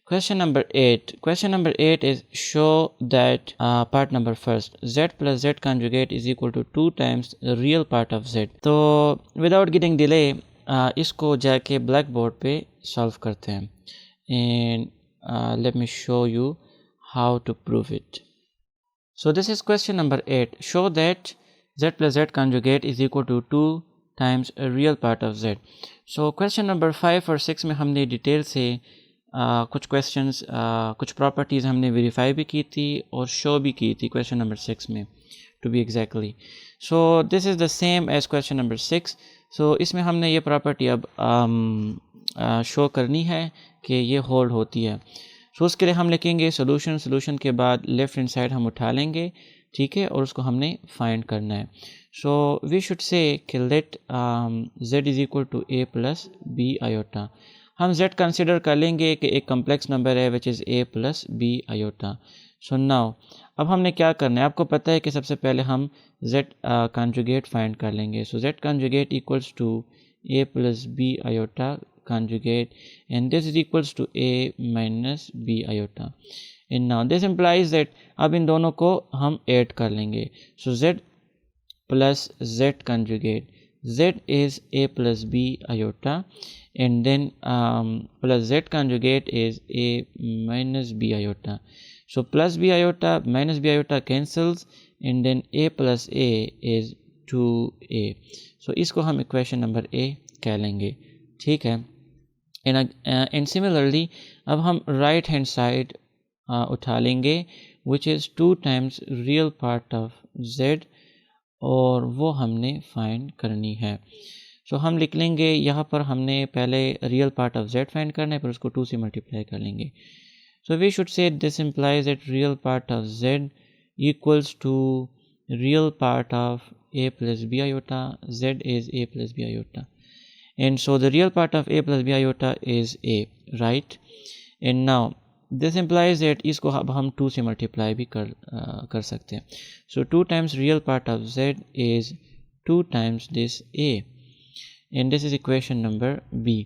Question number 8. Question number 8 is show that part number first z plus z conjugate is equal to 2 times the real part of z. तो without getting delay इसको जाके black board पे solve करते हैं and let me show you how to prove it. So this is question number 8. Show that z plus z conjugate is equal to 2 times a real part of z. So question number 5 और 6 में हमने detail से कुछ questions कुछ properties हमने verify भी की थी और शो भी की थी क्वेश्चन नंबर 6 में to be exactly. So this is the same as question number 6. So इसमें हमने ये प्रॉपर्टी अब शो करनी है कि ये होल्ड होती है. सो उसके लिए हम लिखेंगे सोल्यूशन के बाद लेफ़्ट हैंड साइड हम उठा लेंगे, ठीक है, और उसको हमने फाइंड करना है. सो वी शुड से कि let z is equal to a plus b iota. हम z कंसिडर कर लेंगे कि एक कम्प्लेक्स नंबर है which is a plus b iota. So now अब हमने क्या करना है, आपको पता है कि सबसे पहले हम z कंजुगेट फाइंड कर लेंगे. So z conjugate equals to a plus b iota conjugate and this is equals to a minus b iota. And now this implies that अब इन दोनों को हम ऐड कर लेंगे. So z plus z conjugate, z is a plus b iota and then plus z conjugate is a minus b iota. So plus b iota minus b iota cancels and then a plus a is 2a. So इसको हम equation number a कह लेंगे, ठीक है. And similarly अब हम right hand side उठा लेंगे which is 2 times real part of z और वो हमने फाइंड करनी है. सो हम लिख लेंगे यहाँ पर हमने पहले real part of z find करना है, फिर उसको 2 से मल्टीप्लाई कर लेंगे. So we should say this implies that real part of z equals to real part of a plus b iota. z is a plus b iota. And so the real part of a plus b iota is a, right? And now this implies that इसको अब हम 2 से multiply भी कर सकते हैं. So 2 times real part of z is 2 times this a and this is equation number b.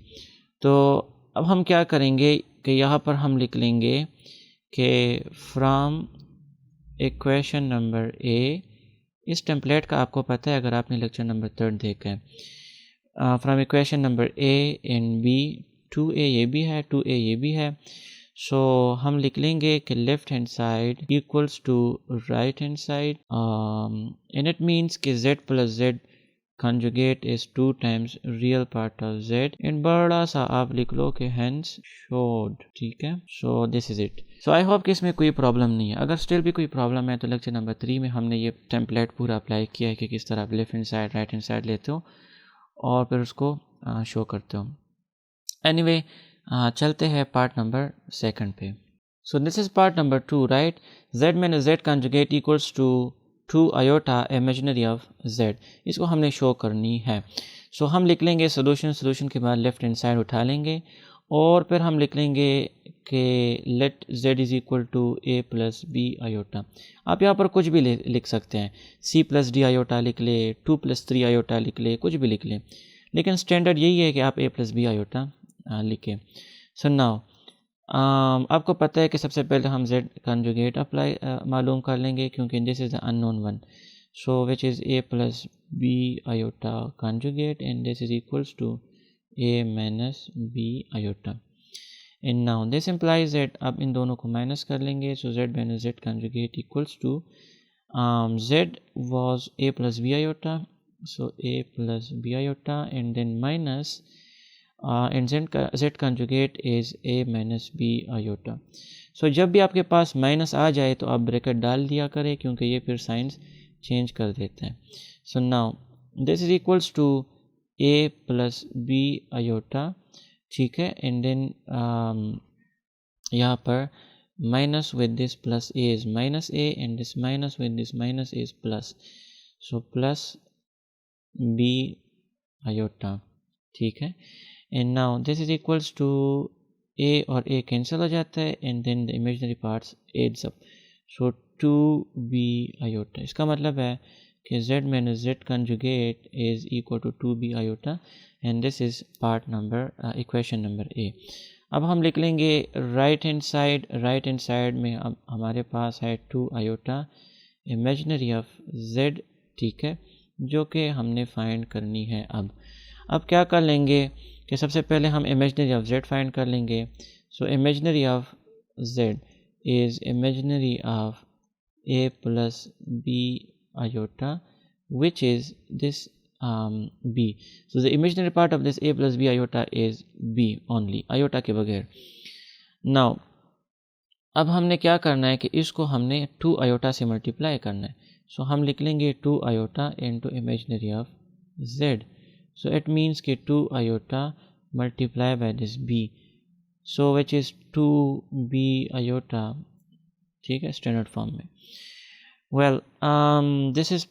तो अब हम क्या करेंगे कि यहाँ पर हम लिख लेंगे कि from equation number a, इस टेम्पलेट का आपको पता है अगर आपने लेक्चर नंबर 3 देखा है. From equation number A and B, 2a ये भी है 2a ये भी है. सो हम लिख लेंगे कि left hand side equals to right hand side and it means कि z plus z conjugate is 2 times real part of z and बड़ा सा आप लिख लो कि हैंस शोड, ठीक है. सो this is it. So I hope कि इसमें कोई प्रॉब्लम नहीं है. अगर स्टिल भी कोई प्रॉब्लम है तो लेक्चर नंबर 3 में हमने ये टेम्पलेट पूरा अप्लाई किया है कि किस तरह आप left hand side right hand side लेते हो और फिर उसको शो करते हो. एनीवे चलते हैं पार्ट नंबर 2 पे. So this is part number 2, right. z minus z conjugate equals to 2 iota imaginary of z. इसको हमने शो करनी है. सो हम लिख लेंगे सोल्यूशन के बाद लेफ़्ट हैंड साइड उठा लेंगे और फिर हम लिख लेंगे कि let z is equal to a plus b iota. आप यहाँ पर कुछ भी लिख सकते हैं, c प्लस डी आयोटा लिख ले, 2 प्लस 3 आयोटा लिख ले, कुछ भी लिख ले, लेकिन स्टैंडर्ड यही है कि आप a प्लस बी आयोटा लिखें. सो नाउ आपको पता है कि सबसे पहले हम z कंजुगेट अप्लाई मालूम कर लेंगे क्योंकि this is the unknown one. So which is a plus b iota conjugate and this is equals to a minus b iota. And now this implies that अब इन दोनों को माइनस कर लेंगे. So z minus z conjugate equals to z was a plus b iota, so a plus b iota and then minus and z conjugate is a minus b iota. So जब भी आपके पास minus आ जाए तो आप bracket डाल दिया करें क्योंकि ये फिर साइंस चेंज कर देते हैं. So now this is equals to a plus b iota, ठीक है. एंड देन यहाँ पर minus with this plus a is minus a and this minus with this minus is plus. So plus b iota, ठीक है. And now this is equals to a और a cancel हो जाता है and then the imaginary parts adds up. So 2b iota. इसका मतलब है कि z minus z conjugate is equal to 2b iota and this is part number equation number a. अब हम लिख लेंगे राइट हैंड साइड में अब हमारे पास है 2 आयोटा इमेजिनरी ऑफ z, ठीक है, जो कि हमने फाइंड करनी है। अब क्या कर लेंगे कि सबसे पहले हम इमेजिनरी ऑफ z फाइंड कर लेंगे। So imaginary of z is imaginary of a plus b iota, which is this b. So the imaginary part of this a plus b iota is b only, iota के बगैर। Now अब हमने क्या करना है कि इसको हमने 2 iota से मल्टीप्लाई करना है। सो हम लिख लेंगे 2 iota into imaginary of z. So it means कि 2 iota multiply by this b, so which is 2b iota, ठीक है, स्टैंडर्ड फॉर्म में। Well this is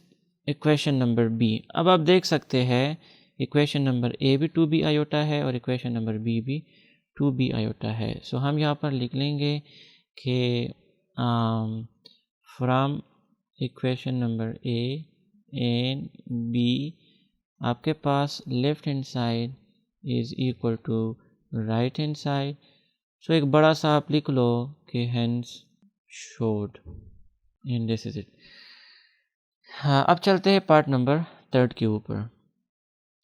equation number B. अब आप देख सकते हैं इक्वेशन नंबर ए भी 2b आयोटा है और इक्वेशन नंबर बी भी 2b आयोटा है। सो हम यहाँ पर लिख लेंगे कि from equation number A and B आपके पास left hand side is equal to right hand side. So एक बड़ा सा आप लिख लो कि hence showed, and this is it. हाँ, अब चलते हैं पार्ट नंबर 3 के ऊपर।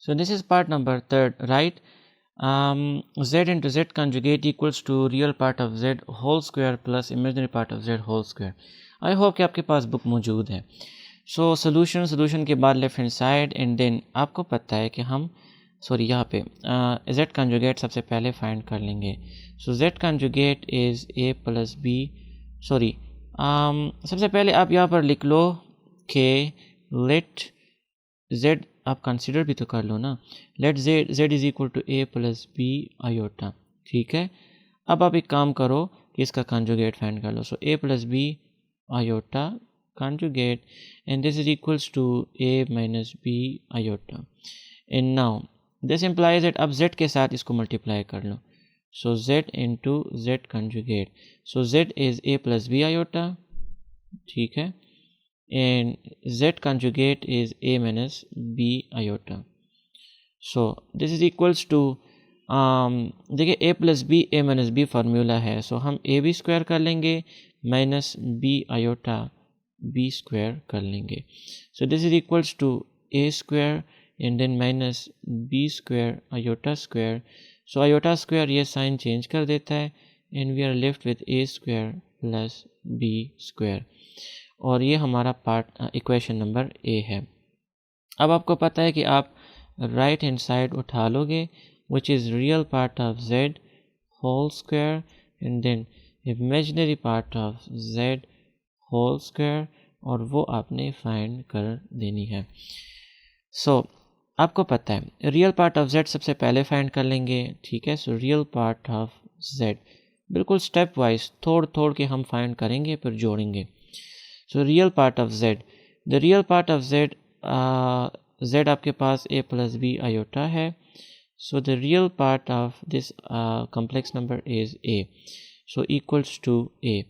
So this is part number 3, right. z into z conjugate equals to real part of z whole square plus imaginary part of z whole square। I hope कि आपके पास book मौजूद है। सो सोल्यूशन के बाद left hand side and then आपको पता है कि हम यहाँ पे z कंजुगेट सबसे पहले फाइंड कर लेंगे। So z conjugate is a plus b, सबसे पहले आप यहाँ पर लिख लो कि लेट z, आप कंसिडर भी तो कर लो ना, let z is equal to a plus b iota, ठीक है। अब आप एक काम करो कि इसका कंजुगेट फाइंड कर लो। So a plus b iota conjugate and this is equals to a minus b iota. And now this implies that अब z के साथ इसको मल्टीप्लाई कर लो। So z into z conjugate, so z is a plus b iota, ठीक है, and z conjugate is a minus b iota. So this is equals to देखिए a plus b a minus b formula है। सो हम a b square कर लेंगे minus b iota b square कर लेंगे। So this is equals to a square and then minus b square iota square. So iota square ये sign change कर देता है and we are left with a square plus b square, और ये हमारा part equation number ए है। अब आपको पता है कि आप राइट हैंड साइड उठा लोगे which is real part of z whole square and then imaginary part of z whole square, और वो आपने फाइंड कर देनी है। सो आपको पता है रियल पार्ट ऑफ z सबसे पहले फाइंड कर लेंगे, ठीक है। So real part of z बिल्कुल स्टेप वाइज तोड़ के हम फाइंड करेंगे फिर जोड़ेंगे। So real part of z, the real part of z, z आपके पास a प्लस b आयोटा है। So the real part of this complex number is a, so equals to a।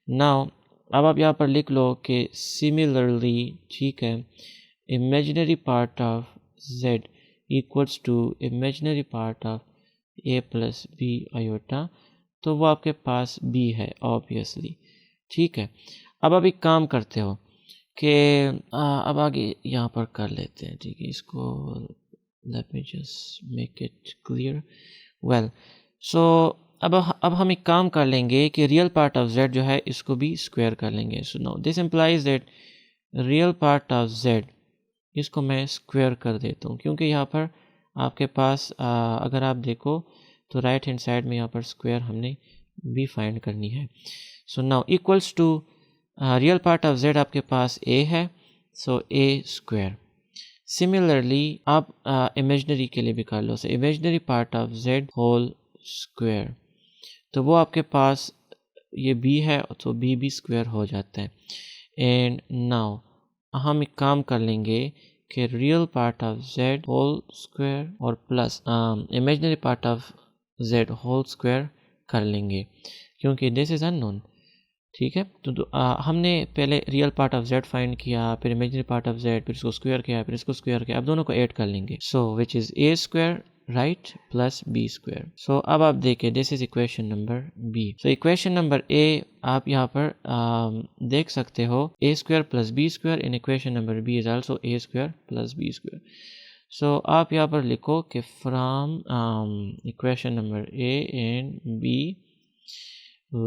Now अब आप यहाँ पर लिख लो कि सिमिलरली, ठीक है, imaginary part of z equals to imaginary part of a plus b iota, तो वो आपके पास b है ऑब्वियसली, ठीक है। अब आप एक काम करते हो कि अब आगे यहाँ पर कर लेते हैं, ठीक है, इसको let me just make it clear. Well, so अब हम एक काम कर लेंगे कि रियल पार्ट ऑफ z जो है इसको भी स्क्वायर कर लेंगे। So no this implies that real part of z, इसको मैं स्क्वायर कर देता हूँ क्योंकि यहाँ पर आपके पास अगर आप देखो तो राइट हैंड साइड में यहाँ पर स्क्वायर हमने भी फाइंड करनी है। So now equals to real part of z आपके पास a है, सो a स्क्वायर। सिमिलरली आप इमेजिनरी के लिए भी कर लो। So imaginary part of z whole square, तो वो आपके पास ये b है तो b भी स्क्वायर हो जाता है। एंड नाउ हम एक काम कर लेंगे कि real part of z whole square और plus imaginary part of z whole square कर लेंगे क्योंकि दिस इज़ अननोन, ठीक है। तो हमने पहले real part of z find किया, फिर इमेजिनरी पार्ट ऑफ z, फिर इसको स्क्वायर किया, फिर इसको स्क्वायर किया, अब दोनों को ऐड कर लेंगे। So which is a square right plus b square. So अब आप देखिए this is equation number B. So equation number A आप यहाँ पर देख सकते हो a square plus b square in equation number B is also a square plus b square. So आप यहाँ पर लिखो कि from equation number A and B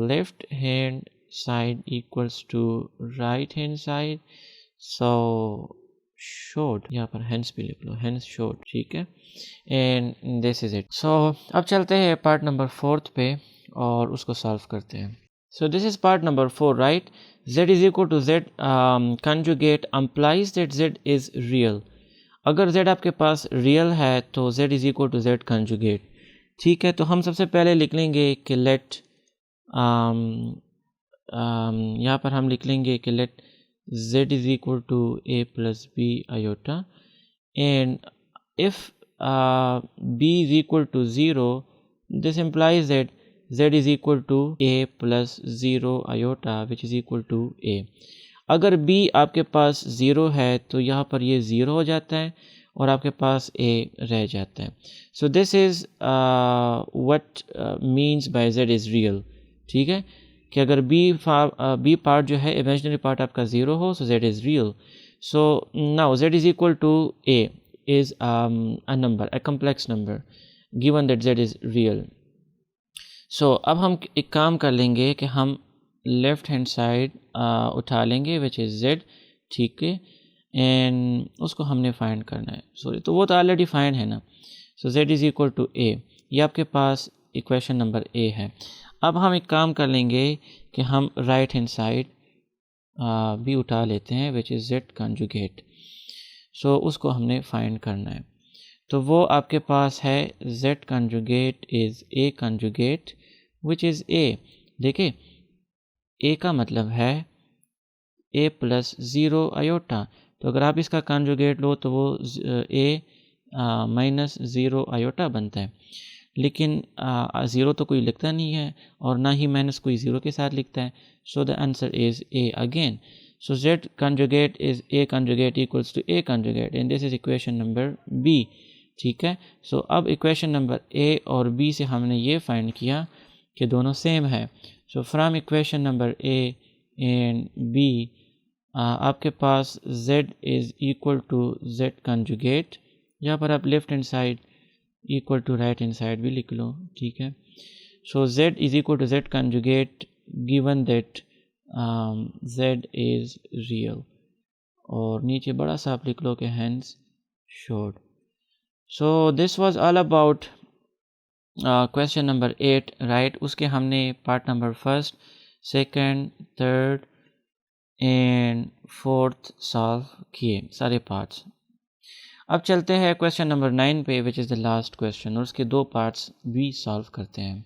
left hand side equals to right hand side. So showed, यहाँ पर hence भी लिख लो, hence showed, ठीक है, एंड दिस इज इट। सो अब चलते हैं पार्ट नंबर 4 पे और उसको सॉल्व करते हैं। So this is part number 4, right. z is equal to z conjugate implies that z is real. अगर z आपके पास रियल है तो z is equal to z conjugate, ठीक है। तो हम सबसे पहले लिख लेंगे कि लेट यहाँ पर हम लिख लेंगे कि let z is equal to a plus b iota, and if b is equal to 0, this implies that z is equal to a plus 0 iota which is equal to a। अगर b आपके पास 0 है तो यहाँ पर ये 0 हो जाता है और आपके पास a रह जाता है। So this is what means by z is real, ठीक है, कि अगर बी पार्ट जो है इमेजिनरी पार्ट आपका 0 हो so z is real. So now z is equal to a is a number, a complex number given that z is real. So अब हम एक काम कर लेंगे कि हम लेफ़्ट हैंड साइड उठा लेंगे विच इज़ z, ठीक है, एंड उसको हमने फाइंड करना है। सॉरी, तो वो तो ऑलरेडी फाइंड है ना। So z is equal to a, ये आपके पास इक्वेशन नंबर a है। अब हम एक काम कर लेंगे कि हम राइट हैंड साइड भी उठा लेते हैं विच इज़ z कंजुगेट। सो उसको हमने फाइंड करना है। तो वो आपके पास है z conjugate is a conjugate which is a। देखिए a का मतलब है a प्लस 0 आयोटा, तो अगर आप इसका कंजुगेट लो तो वो a माइनस 0 आयोटा बनता है। लेकिन 0 तो कोई लिखता नहीं है और ना ही माइनस कोई 0 के साथ लिखता है। So the answer is a again. So z conjugate is a conjugate equals to a conjugate, and this is equation number b, ठीक है। सो अब इक्वेशन नंबर a और b से हमने ये फाइंड किया कि दोनों सेम है। So from equation number a and b आपके पास z is equal to z conjugate, यहाँ पर आप left hand side equal to right hand side भी लिख लो, ठीक है। So z is equal to z conjugate given that z is real, और नीचे बड़ा सा आप लिख लो कि hence showed. So this was all about question number 8, right. उसके हमने पार्ट नंबर 1, 2, 3 एंड 4 सॉल्व किए सारे पार्ट्स। अब चलते हैं क्वेश्चन नंबर 9 पे which is the last question, और उसके 2 पार्ट्स भी सॉल्व करते हैं।